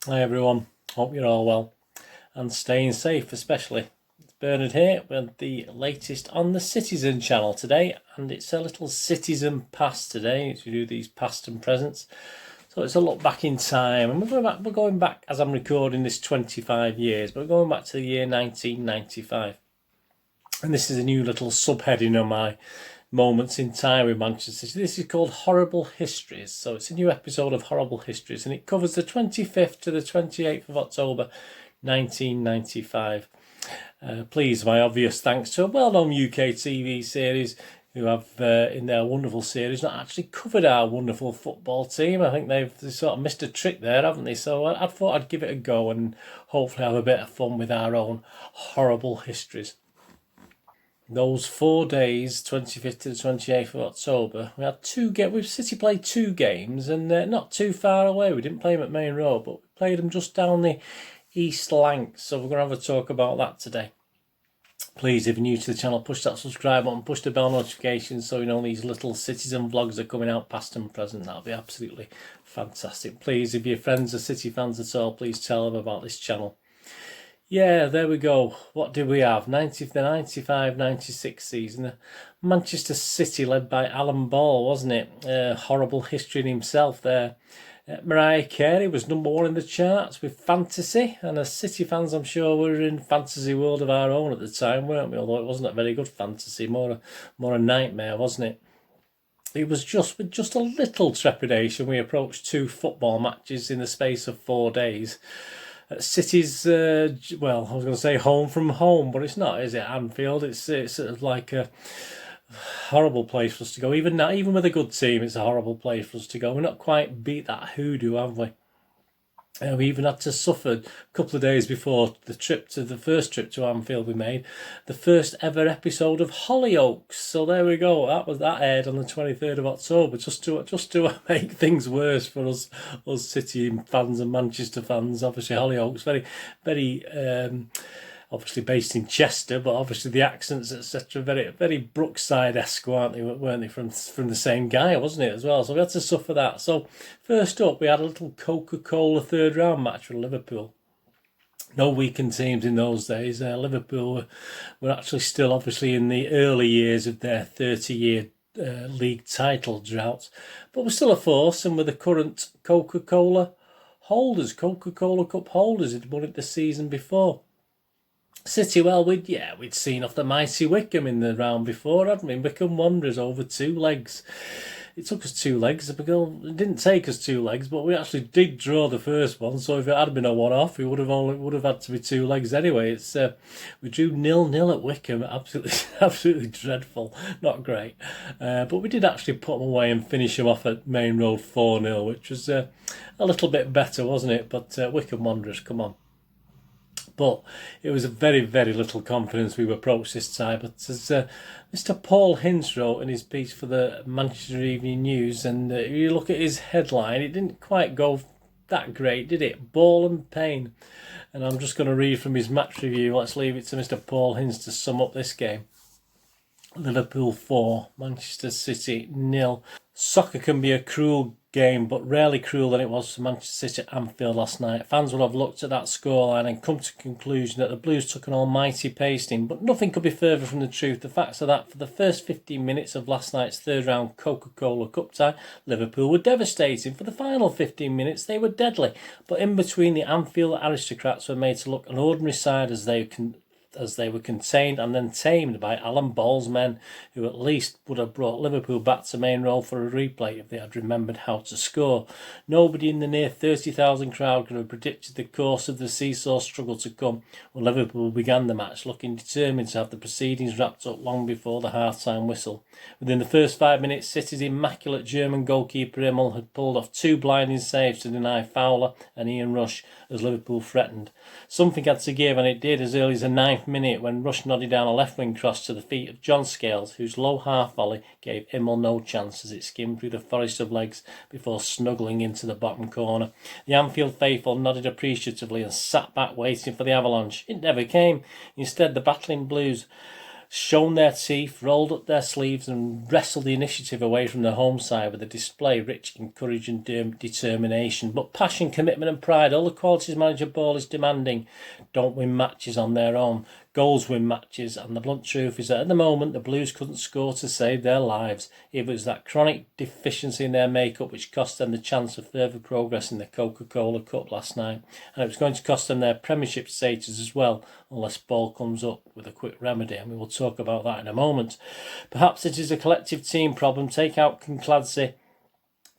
Hi everyone, hope you're all well and staying safe especially. It's Bernard here with the latest on the Citizen channel today, and it's a little Citizen past today to do these past and presents. So it's a look back in time, and we're going back as I'm recording this 25 years, but we're going back to the year 1995. And this is a new little subheading on my moments in time with Manchester City. This is called Horrible Histories. So it's a new episode of Horrible Histories, and it covers the 25th to the 28th of October 1995. Please, my obvious thanks to a well-known UK TV series who have, in their wonderful series, not actually covered our wonderful football team. I think they've sort of missed a trick there, haven't they? So I thought I'd give it a go and hopefully have a bit of fun with our own horrible histories. Those 4 days, 25th to the 28th of October, we had City played 2 games, and not too far away. We didn't play them at Main Road, but we played them just down the East Lancs. So we're going to have a talk about that today. Please, if you're new to the channel, push that subscribe button, push the bell notifications so you know these little Citizen vlogs are coming out past and present. That'll be absolutely fantastic. Please, if your friends are City fans at all, please tell them about this channel. Yeah, there we go. What did we have? The 95-96 season. Manchester City led by Alan Ball, wasn't it? Horrible history in himself there. Mariah Carey was #1 in the charts with Fantasy, and as City fans, I'm sure we were in fantasy world of our own at the time, weren't we? Although it wasn't a very good fantasy, more a nightmare, wasn't it? It was just with just a little trepidation we approached 2 football matches in the space of 4 days. City's, well, I was going to say home from home, but it's not, is it? Anfield. It's sort of like a horrible place for us to go. Even now, even with a good team, it's a horrible place for us to go. We're not quite beat that hoodoo, have we? We even had to suffer a couple of days before the first trip to Anfield we made, the first ever episode of Hollyoaks. So there we go. That aired on the 23rd of October, just to make things worse for us City fans and Manchester fans. Obviously, Hollyoaks very obviously based in Chester, but obviously the accents, etc., very Brookside-esque, weren't they, from the same guy, wasn't it, as well? So we had to suffer that. So first up, we had a little Coca-Cola third round match with Liverpool. No weakened teams in those days. Liverpool were actually still obviously in the early years of their 30-year league title drought, but we're still a force, and with the current Coca-Cola Cup holders, had won it the season before. City, well, we'd seen off the mighty Wickham in the round before, hadn't we? Wickham Wanderers over 2 legs. It took us 2 legs. It didn't take us 2 legs, but we actually did draw the first one. So if it had been a one-off, we would have had to be 2 legs anyway. It's we drew 0-0 at Wickham. Absolutely dreadful. Not great. But we did actually put them away and finish them off at Main Road 4-0, which was a little bit better, wasn't it? But Wickham Wanderers, come on. But it was a very, very little confidence we approached this time. But as Mr. Paul Hinds wrote in his piece for the Manchester Evening News, and if you look at his headline, it didn't quite go that great, did it? Ball and pain. And I'm just going to read from his match review. Let's leave it to Mr. Paul Hinds to sum up this game. Liverpool 4, Manchester City 0. Soccer can be a cruel game, but rarely cruel than it was for Manchester City at Anfield last night. Fans will have looked at that scoreline and come to the conclusion that the Blues took an almighty pasting, but nothing could be further from the truth. The facts are that for the first 15 minutes of last night's third round Coca-Cola Cup tie, Liverpool were devastating. For the final 15 minutes, they were deadly. But in between, the Anfield aristocrats were made to look an ordinary side as they were contained and then tamed by Alan Ball's men, who at least would have brought Liverpool back to Main Road for a replay if they had remembered how to score. Nobody in the near 30,000 crowd could have predicted the course of the seesaw struggle to come when Liverpool began the match, looking determined to have the proceedings wrapped up long before the half-time whistle. Within the first 5 minutes, City's immaculate German goalkeeper Immel had pulled off 2 blinding saves to deny Fowler and Ian Rush as Liverpool threatened. Something had to give, and it did as early as the 9th minute when Rush nodded down a left-wing cross to the feet of John Scales, whose low half-volley gave Immel no chance as it skimmed through the forest of legs before snuggling into the bottom corner. The Anfield faithful nodded appreciatively and sat back waiting for the avalanche. It never came. Instead, the battling Blues shown their teeth, rolled up their sleeves and wrestled the initiative away from the home side with a display rich in courage and determination. But passion, commitment and pride, all the qualities manager Ball is demanding, don't win matches on their own. Goals win matches, and the blunt truth is that at the moment the Blues couldn't score to save their lives. It was that chronic deficiency in their makeup which cost them the chance of further progress in the Coca-Cola Cup last night, and it was going to cost them their Premiership status as well, unless Ball comes up with a quick remedy, and we will talk about that in a moment. Perhaps it is a collective team problem. Take out Kincladze.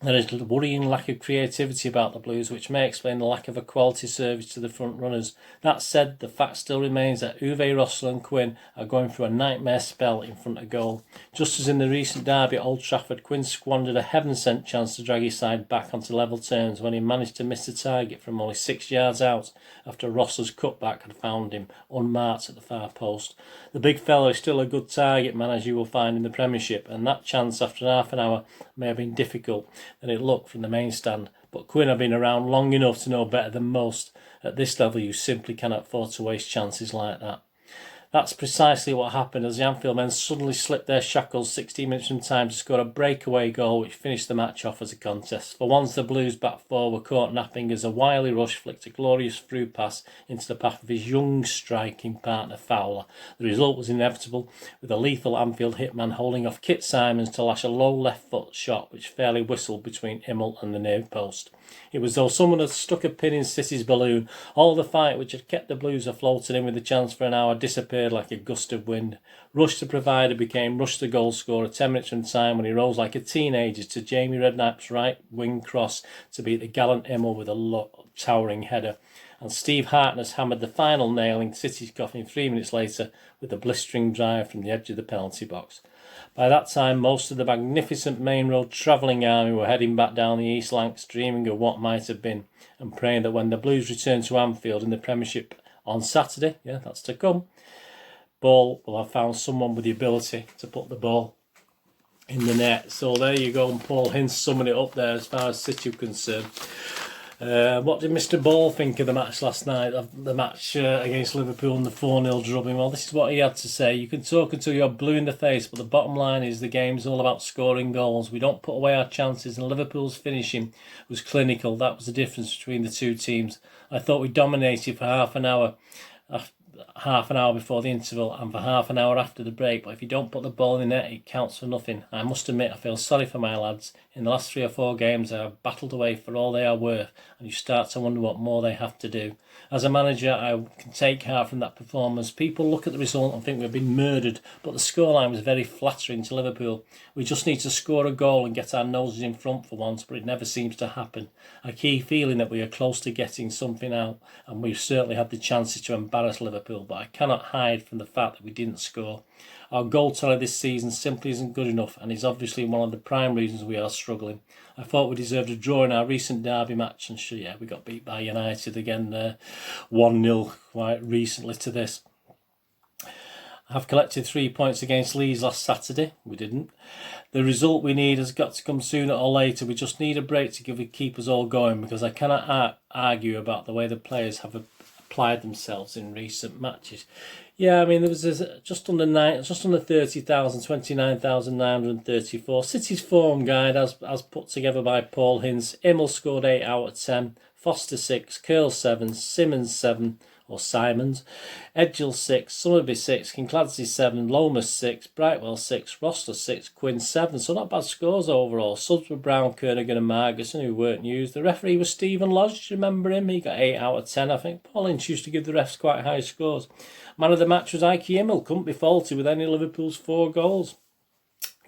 There is a worrying lack of creativity about the Blues, which may explain the lack of a quality service to the front runners. That said, the fact still remains that Uwe, Russell and Quinn are going through a nightmare spell in front of goal. Just as in the recent derby at Old Trafford, Quinn squandered a heaven-sent chance to drag his side back onto level terms when he managed to miss the target from only 6 yards out after Ross's cutback had found him unmarked at the far post. The big fella is still a good target man, as you will find in the Premiership, and that chance after half an hour may have been difficult than it looked from the main stand, but Quinn had been around long enough to know better than most. At this level you simply cannot afford to waste chances like that. That's precisely what happened as the Anfield men suddenly slipped their shackles 16 minutes from time to score a breakaway goal which finished the match off as a contest. For once the Blues back four were caught napping as a wily Rush flicked a glorious through pass into the path of his young striking partner Fowler. The result was inevitable, with a lethal Anfield hitman holding off Kit Symons to lash a low left foot shot which fairly whistled between Immel and the near post. It was though someone had stuck a pin in City's balloon. All the fight which had kept the Blues afloat and in with the chance for an hour disappeared like a gust of wind. Rush the provider became Rush the goal scorer 10 minutes from time when he rose like a teenager to Jamie Redknapp's right wing cross to beat the gallant Immel with a towering header. And Steve Harkness hammered the final nail in City's coffin 3 minutes later with a blistering drive from the edge of the penalty box. By that time, most of the magnificent main road travelling army were heading back down the East Lancs, dreaming of what might have been, and praying that when the Blues returned to Anfield in the Premiership on Saturday, that's to come, Ball will have found someone with the ability to put the ball in the net. So there you go, and Paul Hince summing it up there as far as City are concerned. What did Mr. Ball think of the match last night, the match against Liverpool and the 4-0 drubbing? Well, this is what he had to say. You can talk until you're blue in the face, but the bottom line is the game's all about scoring goals. We don't put away our chances, and Liverpool's finishing was clinical. That was the difference between the two teams. I thought we dominated for half an hour before the interval and for half an hour after the break, but if you don't put the ball in the net, it counts for nothing. I must admit, I feel sorry for my lads. In the last 3 or 4 games, they have battled away for all they are worth, and you start to wonder what more they have to do. As a manager, I can take heart from that performance. People look at the result and think we've been murdered, but the scoreline was very flattering to Liverpool. We just need to score a goal and get our noses in front for once, but it never seems to happen. I keep feeling that we are close to getting something out, and we've certainly had the chances to embarrass Liverpool, but I cannot hide from the fact that we didn't score. Our goal teller this season simply isn't good enough, and is obviously one of the prime reasons we are struggling. I thought we deserved a draw in our recent derby match, and sure, we got beat by United again there, 1-0 quite recently to this. I have collected 3 points against Leeds last Saturday. We didn't. The result we need has got to come sooner or later. We just need a break to keep us all going, because I cannot argue about the way the players have applied themselves in recent matches. Yeah, I mean, there was just under 30,000, 29,934. City's form guide as put together by Paul Hince. Immel scored 8 out of 10, Foster 6, Curl 7, Simmons 7, or Simons, Edgell 6, Summerby 6, Kincladze 7, Lomas 6, Brightwell 6, Rosler 6, Quinn 7. So not bad scores overall. Subs were Brown, Kernigan and Margerson, who weren't used. The referee was Stephen Lodge, do you remember him? He got 8 out of 10, I think. Paul Lynch used to give the refs quite high scores. Man of the match was Ike Immel, couldn't be faulted with any of Liverpool's 4 goals.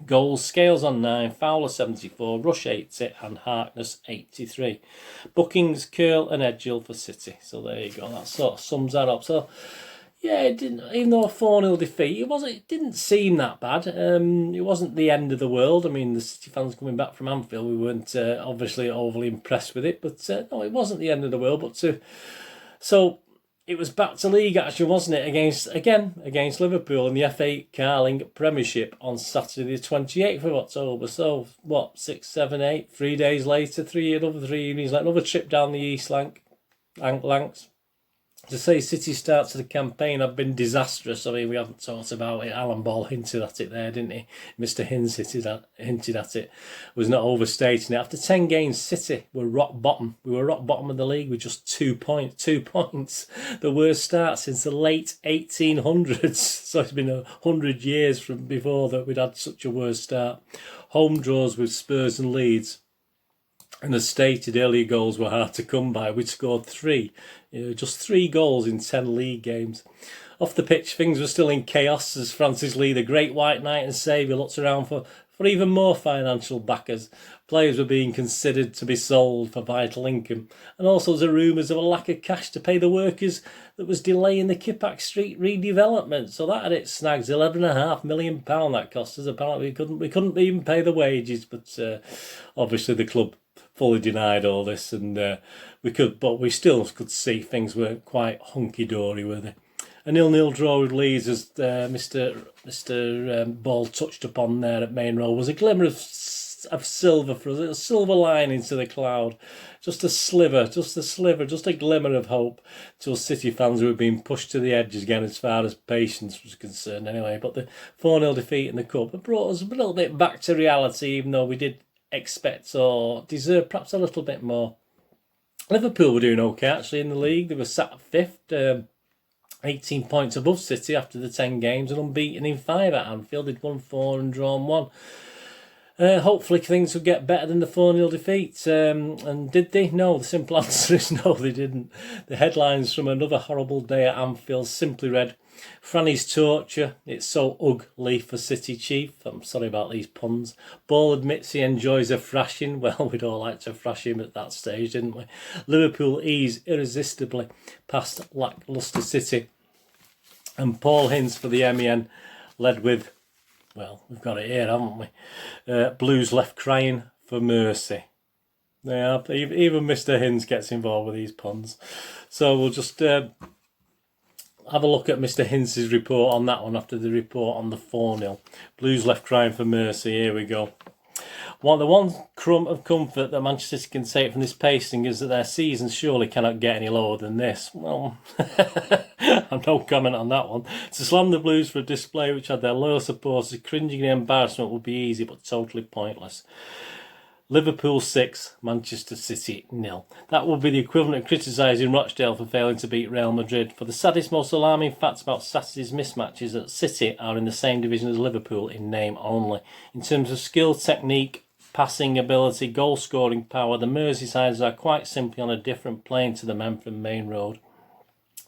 Goals, Scales on 9, Fowler 74, Rush 80 and Harkness 83. Bookings, Curl and Edgell for City. So there you go, that sort of sums that up. So yeah, it didn't, even though a 4-0 defeat, it didn't seem that bad. It wasn't the end of the world. I mean, the City fans coming back from Anfield, we weren't obviously overly impressed with it, but no, it wasn't the end of the world. So it was back to league action, wasn't it? Against Liverpool in the FA Carling Premiership on Saturday the 28th of October. So, 6, 7, 8, 3 days later, another 3 evenings, like another trip down the East Lancs. To say City's start to the campaign have been disastrous. I mean, we haven't talked about it. Alan Ball hinted at it there, didn't he? Mr. Hinds hinted at it. Was not overstating it. After 10 games, City were rock bottom. We were rock bottom of the league with just 2 points. 2 points. The worst start since the late 1800s. So it's been 100 years from before that we'd had such a worst start. Home draws with Spurs and Leeds. And as stated, earlier goals were hard to come by. We'd scored 3. Just 3 goals in 10 league games. Off the pitch, things were still in chaos as Francis Lee, the great white knight and saviour, looked around for even more financial backers. Players were being considered to be sold for vital income. And also there's rumours of a lack of cash to pay the workers that was delaying the Kippax Street redevelopment. So that had its snags. £11.5 million that cost us. Apparently we couldn't even pay the wages. But obviously the club fully denied all this, and we still could see things weren't quite hunky-dory, were they? A 0-0 draw with Leeds, as Mr. Ball touched upon there at Main Road, was a glimmer of silver for us, a silver lining to the cloud. Just a sliver, just a glimmer of hope to us City fans who were being pushed to the edges again as far as patience was concerned anyway. But the 4-0 defeat in the Cup brought us a little bit back to reality, even though we did expect or deserve perhaps a little bit more. Liverpool were doing okay actually in the league. They were sat 5th, 18 points above City after the 10 games and unbeaten in 5 at Anfield. They'd won 4 and drawn 1. Hopefully things will get better than the 4-0 defeat. And did they? No, the simple answer is no, they didn't. The headlines from another horrible day at Anfield simply read, Franny's torture, it's so ugly for City chief. I'm sorry about these puns. Ball admits he enjoys a thrashing. Well, we'd all like to thrash him at that stage, didn't we? Liverpool ease irresistibly past lacklustre City. And Paul Hinds for the MEN led with, well, we've got it here, haven't we? Blues left crying for mercy. Yeah, even Mr. Hinds gets involved with these puns. So we'll just have a look at Mr. Hinds' report on that one after the report on the 4-0. Blues left crying for mercy. Here we go. The one crumb of comfort that Manchester City can take from this pacing is that their season surely cannot get any lower than this. Well, I've no comment on that one. To slam the Blues for a display which had their loyal supporters cringing in embarrassment would be easy but totally pointless. Liverpool 6, Manchester City 0. That would be the equivalent of criticising Rochdale for failing to beat Real Madrid. For the saddest, most alarming facts about Saturday's mismatches that City are in the same division as Liverpool in name only. In terms of skill, technique, passing ability, goal scoring power, the Merseysiders are quite simply on a different plane to the men from Main Road.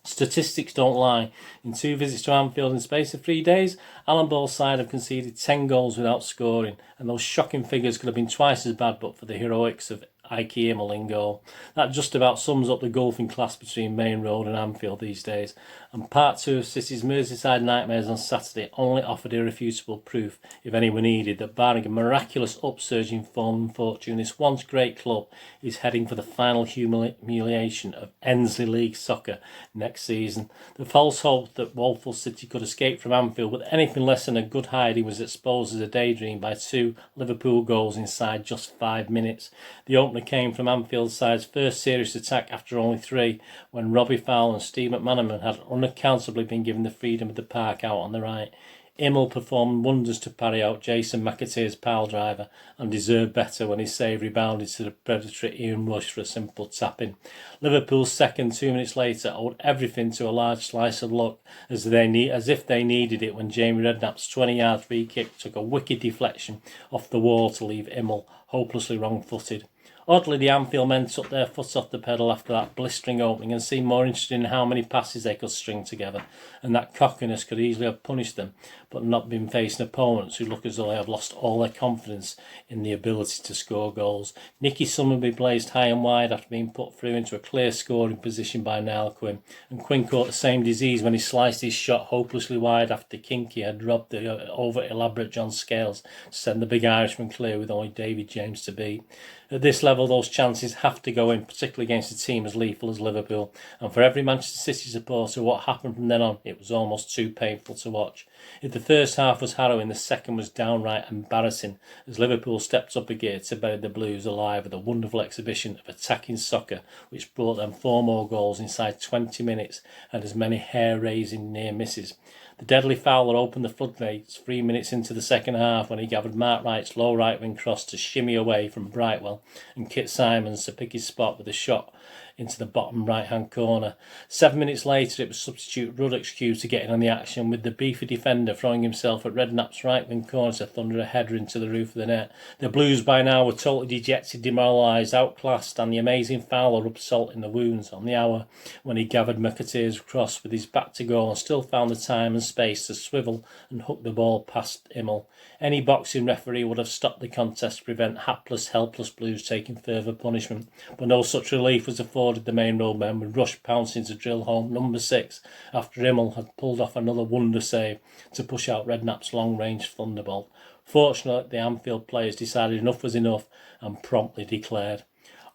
Statistics don't lie. In 2 visits to Anfield in the space of 3 days, Alan Ball's side have conceded 10 goals without scoring, and those shocking figures could have been twice as bad but for the heroics of Ike Immel in goal. That just about sums up the gulfing class between Main Road and Anfield these days, and part 2 of City's Merseyside nightmares on Saturday only offered irrefutable proof, if any were needed, that barring a miraculous upsurge in form and fortune, this once great club is heading for the final humiliation of Ensley League soccer next season. The false hope that woeful City could escape from Anfield with anything less than a good hiding was exposed as a daydream by 2 Liverpool goals inside just 5 minutes. The opener came from Anfield's side's first serious attack after only 3, when Robbie Fowler and Steve McManaman had unaccountably been given the freedom of the park out on the right. Immel performed wonders to parry out Jason McAteer's pile driver and deserved better when his save rebounded to the predatory Ian Rush for a simple tap-in. Liverpool's second 2 minutes later owed everything to a large slice of luck as if they needed it when Jamie Redknapp's 20-yard free kick took a wicked deflection off the wall to leave Immel hopelessly wrong-footed. Oddly, the Anfield men took their foot off the pedal after that blistering opening and seemed more interested in how many passes they could string together, and that cockiness could easily have punished them, but not been facing opponents who look as though they have lost all their confidence in the ability to score goals. Nicky Summerby blazed high and wide after being put through into a clear scoring position by Niall Quinn, and Quinn caught the same disease when he sliced his shot hopelessly wide after Kinky had robbed the over-elaborate John Scales to send the big Irishman clear with only David James to beat. At this level, level, those chances have to go in, particularly against a team as lethal as Liverpool. And for every Manchester City supporter, what happened from then on, it was almost too painful to watch. If the first half was harrowing, the second was downright embarrassing, as Liverpool stepped up a gear to bury the Blues alive with a wonderful exhibition of attacking soccer, which brought them 4 more goals inside 20 minutes and as many hair-raising near misses. The deadly foul that opened the floodgates 3 minutes into the second half, when he gathered Mark Wright's low right wing cross to shimmy away from Brightwell and Kit Simons to pick his spot with a shot into the bottom right-hand corner. 7 minutes later, it was substitute Ruddock's cue to get in on the action, with the beefy defender throwing himself at Redknapp's right-wing corner to thunder a header into the roof of the net. The Blues by now were totally dejected, demoralised, outclassed, and the amazing Fowler rubbed salt in the wounds on the hour when he gathered McAteer's cross with his back to goal and still found the time and space to swivel and hook the ball past Immel. Any boxing referee would have stopped the contest to prevent hapless, helpless Blues taking further punishment, but no such relief was afforded the Main Road men, with Rush pouncing to drill home number 6 after Immel had pulled off another wonder save to push out Redknapp's long-range thunderbolt. Fortunately, the Anfield players decided enough was enough and promptly declared,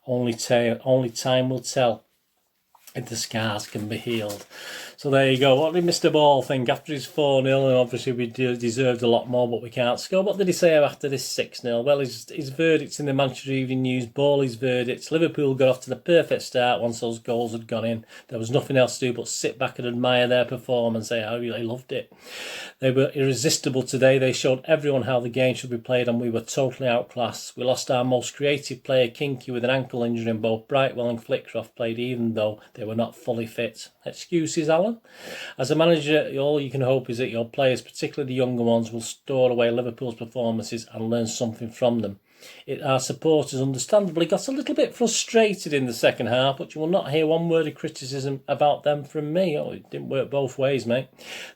only time will tell if the scars can be healed. So there you go. What did Mr. Ball think after his 4-0? And obviously we deserved a lot more, but we can't score. What did he say after this 6-0? Well, his verdicts in the Manchester Evening News, Ball's verdicts. Liverpool got off to the perfect start once those goals had gone in. There was nothing else to do but sit back and admire their performance. I really loved it. They were irresistible today. They showed everyone how the game should be played, and we were totally outclassed. We lost our most creative player, Kinky, with an ankle injury, and both Brightwell and Flitcroft played even though they were not fully fit. Excuses, Alan? As a manager, all you can hope is that your players, particularly the younger ones, will store away Liverpool's performances and learn something from them. Our supporters understandably got a little bit frustrated in the second half, but you will not hear one word of criticism about them from me. Oh, it didn't work both ways, mate.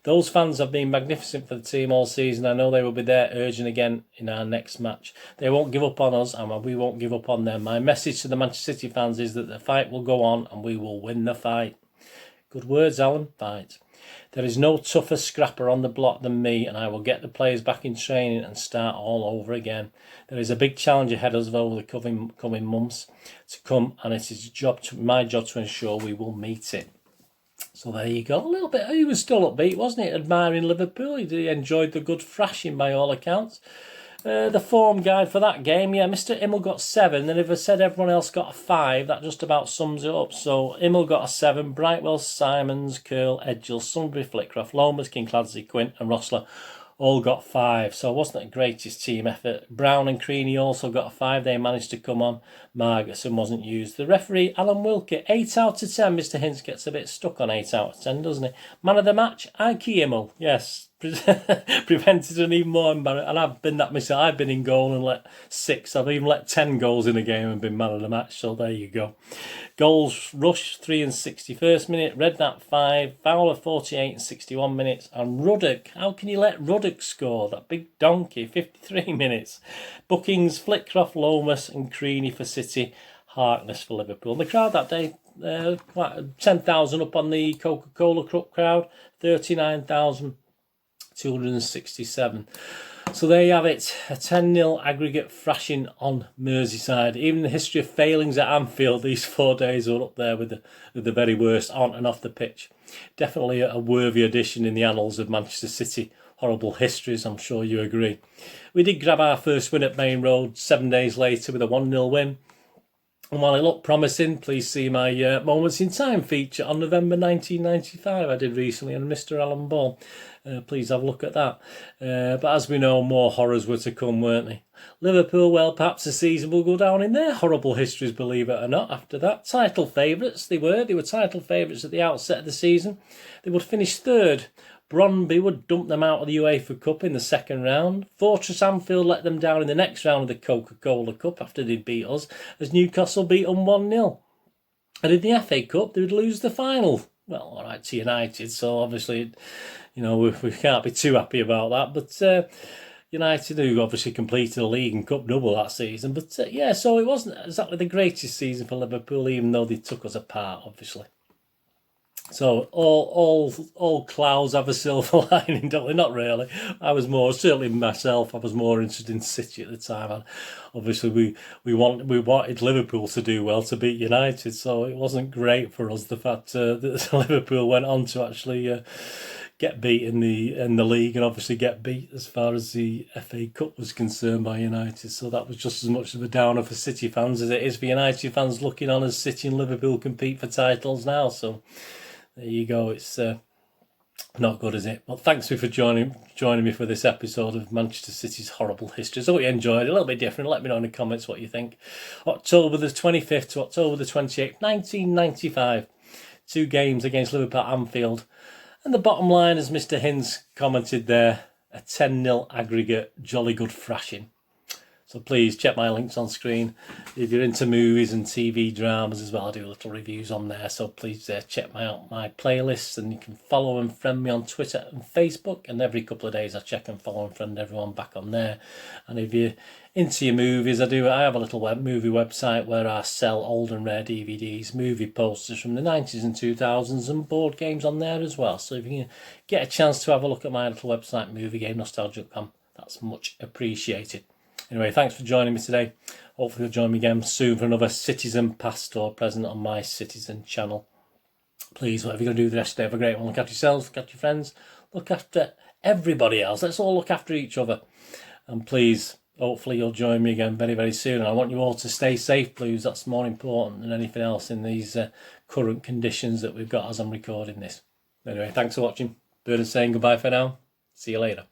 Those fans have been magnificent for the team all season. I know they will be there urging again in our next match. They won't give up on us, and we won't give up on them. My message to the Manchester City fans is that the fight will go on and we will win the fight. Good words, Alan. Fight. There is no tougher scrapper on the block than me, and I will get the players back in training and start all over again. There is a big challenge ahead of us over the coming months to come, and it is my job to ensure we will meet it. So there you go. A little bit. He was still upbeat, wasn't he? Admiring Liverpool. He enjoyed the good thrashing by all accounts. The form guide for that game, yeah, Mr. Immel got 7, and if I said everyone else got a 5, that just about sums it up. So Immel got a 7, Brightwell, Simons, Curl, Edgell, Sunbury, Flitcroft, Lomas, Kincladze, Quint and Rossler all got 5. So it wasn't the greatest team effort. Brown and Creaney also got a 5. They managed to come on. Margerson wasn't used. The referee, Alan Wilkie, 8 out of 10. Mr. Hinz gets a bit stuck on 8 out of 10, doesn't he? Man of the match, Ike Immel. Yes. Prevented an even more embarrassing, and I've been that myself. I've been in goal and let 6. I've even let 10 goals in a game and been man of the match. So there you go. Goals: Rush 3 and 61st minute, Redknapp 5, Fowler 48 and 61 minutes, and Ruddock. How can you let Ruddock score? That big donkey, 53 minutes. Bookings: Flitcroft, Lomas and Creaney for City, Harkness for Liverpool. And the crowd that day, quite 10,000 up on the Coca-Cola Cup crowd, 39,267. So there you have it, a 10-0 aggregate thrashing on Merseyside. Even the history of failings at Anfield, these 4 days are up there with the very worst on and off the pitch. Definitely a worthy addition in the annals of Manchester City Horrible Histories, I'm sure you agree. We did grab our first win at Main Road 7 days later with a 1-0 win. And while it looked promising, please see my Moments in Time feature on November 1995 I did recently on Mr. Alan Ball. Please have a look at that. But as we know, more horrors were to come, weren't they? Liverpool, well, perhaps the season will go down in their horrible histories, believe it or not, after that. Title favourites, they were title favourites at the outset of the season. They would finish 3rd. Brøndby would dump them out of the UEFA Cup in the second round. Fortress Anfield let them down in the next round of the Coca-Cola Cup after they'd beat us, as Newcastle beat them 1-0. And in the FA Cup, they would lose the final. Well, all right, to United, so obviously, you know, we can't be too happy about that. But United, who obviously completed a league and cup double that season. But yeah, so it wasn't exactly the greatest season for Liverpool, even though they took us apart, obviously. So all clouds have a silver lining, don't they? Not really. I was more, certainly myself, I was more interested in City at the time. And obviously, we wanted Liverpool to do well to beat United, so it wasn't great for us the fact that Liverpool went on to actually get beat in the league, and obviously get beat as far as the FA Cup was concerned by United. So that was just as much of a downer for City fans as it is for United fans looking on as City and Liverpool compete for titles now. So there you go. It's not good, is it? Well, thanks for joining me for this episode of Manchester City's Horrible Histories. I hope you enjoyed it. A little bit different. Let me know in the comments what you think. October the 25th to October the 28th, 1995. 2 games against Liverpool at Anfield. And the bottom line, as Mr. Hinds commented there, a 10-0 aggregate, jolly good thrashing. So please check my links on screen. If you're into movies and TV dramas as well, I do little reviews on there. So please check out my playlists, and you can follow and friend me on Twitter and Facebook. And every couple of days I check and follow and friend everyone back on there. And if you're into your movies, I have a little movie website where I sell old and rare DVDs, movie posters from the 90s and 2000s, and board games on there as well. So if you can get a chance to have a look at my little website, moviegamenostalgia.com, that's much appreciated. Anyway, thanks for joining me today. Hopefully you'll join me again soon for another Citizen past or present on my Citizen channel. Please, whatever you're going to do the rest of the day, have a great one. Look after yourselves, look after your friends, look after everybody else. Let's all look after each other. And please, hopefully you'll join me again very, very soon. And I want you all to stay safe, please. That's more important than anything else in these current conditions that we've got as I'm recording this. Anyway, thanks for watching. Bird saying goodbye for now. See you later.